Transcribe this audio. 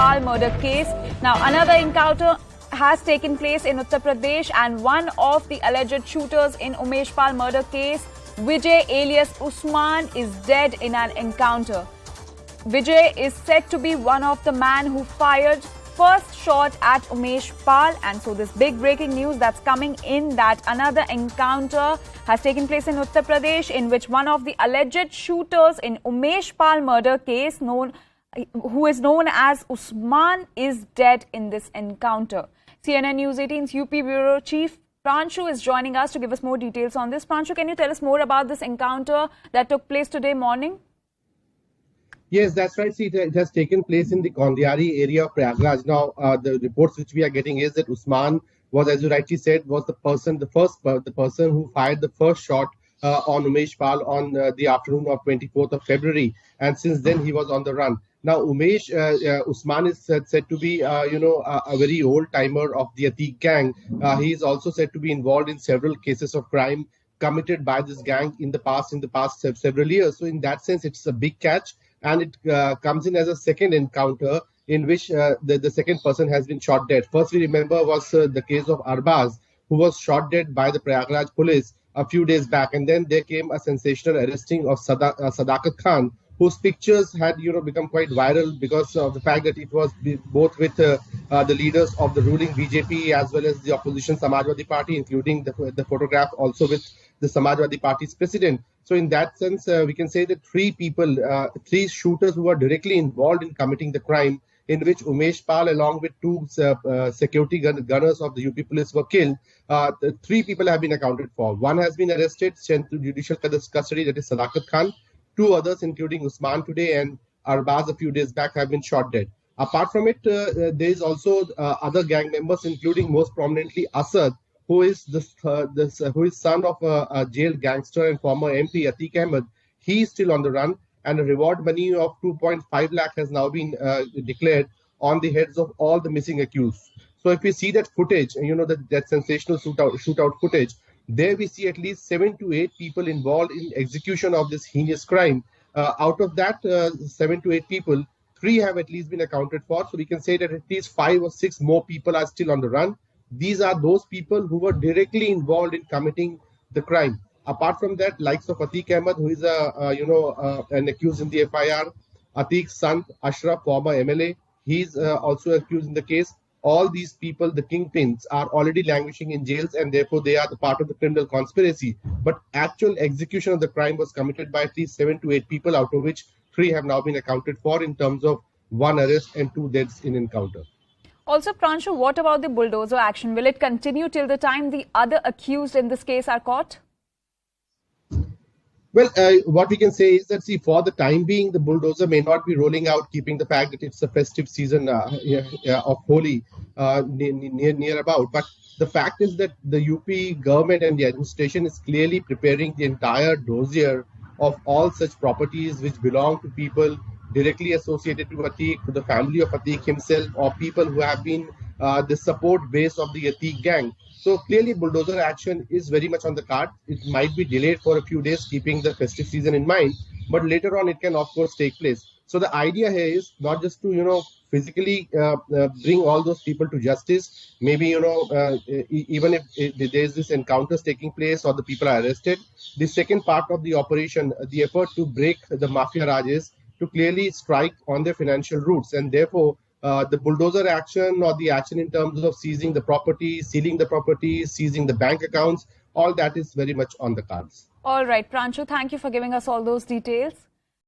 Pal murder case. Now, another encounter has taken place in Uttar Pradesh, and one of the alleged shooters in Umesh Pal murder case, Vijay alias Usman, is dead in an encounter. Vijay is said to be one of the men who fired first shot at Umesh Pal, and so this big breaking news that's coming in that another encounter has taken place in Uttar Pradesh in which one of the alleged shooters in Umesh Pal murder case, who is known as Usman, is dead in this encounter. CNN News 18's UP Bureau Chief Pranshu is joining us to give us more details on this. Pranshu, can you tell us more about this encounter that took place today morning? Yes, that's right. See, it has taken place in the Kaundhiyara area of Prayagraj. Now, the reports which we are getting is that Usman was, as you rightly said, was the person who fired the first shot on Umesh Pal on the afternoon of 24th of February, and since then he was on the run. Now, Usman is said to be, a very old timer of the Atiq gang. He is also said to be involved in several cases of crime committed by this gang in the past several years. So, in that sense, it's a big catch. And it comes in as a second encounter in which the second person has been shot dead. First, we remember was the case of Arbaz, who was shot dead by the Prayagraj police a few days back. And then there came a sensational arresting of Sadakat Khan, whose pictures had become quite viral because of the fact that it was both with the leaders of the ruling BJP as well as the opposition Samajwadi Party, including the photograph also with the Samajwadi Party's president. So in that sense, we can say that three shooters who were directly involved in committing the crime, in which Umesh Pal along with two security gunners of the UP police were killed. The three people have been accounted for. One has been arrested, sent to judicial custody, that is Sadakat Khan. Two others, including Usman today and Arbaz a few days back, have been shot dead. Apart from it, there is also other gang members, including most prominently Asad, who is son of a jailed gangster and former MP Atiq Ahmed. He is still on the run, and a reward money of 2.5 lakh has now been declared on the heads of all the missing accused. So if we see that footage, that sensational shootout footage, there we see at least 7 to 8 people involved in execution of this heinous crime. Out of that 7 to 8 people, 3 have at least been accounted for. So we can say that at least 5 or 6 more people are still on the run. These are those people who were directly involved in committing the crime. Apart from that, likes of Atiq Ahmed, who is an accused in the FIR, Atiq's son Ashraf, former MLA, he's also accused in the case. All these people, the kingpins, are already languishing in jails, and therefore they are the part of the criminal conspiracy. But actual execution of the crime was committed by at least 7 to 8 people, out of which 3 have now been accounted for in terms of 1 arrest and 2 deaths in encounter. Also, Pranshu, what about the bulldozer action? Will it continue till the time the other accused in this case are caught? Well, what we can say is that, for the time being, the bulldozer may not be rolling out, keeping the fact that it's a festive season of Holi near about. But the fact is that the UP government and the administration is clearly preparing the entire dossier of all such properties which belong to people directly associated to Atiq, to the family of Atiq himself, or people who have been the support base of the Atiq gang. So clearly bulldozer action is very much on the card. It might be delayed for a few days, keeping the festive season in mind, but later on it can of course take place. So the idea here is not just to physically bring all those people to justice. Maybe even if there is this encounters taking place or the people are arrested, the second part of the operation, the effort to break the mafia raj, is to clearly strike on their financial roots, and therefore the bulldozer action or the action in terms of seizing the property, sealing the property, seizing the bank accounts, all that is very much on the cards. All right, Pranshu, thank you for giving us all those details.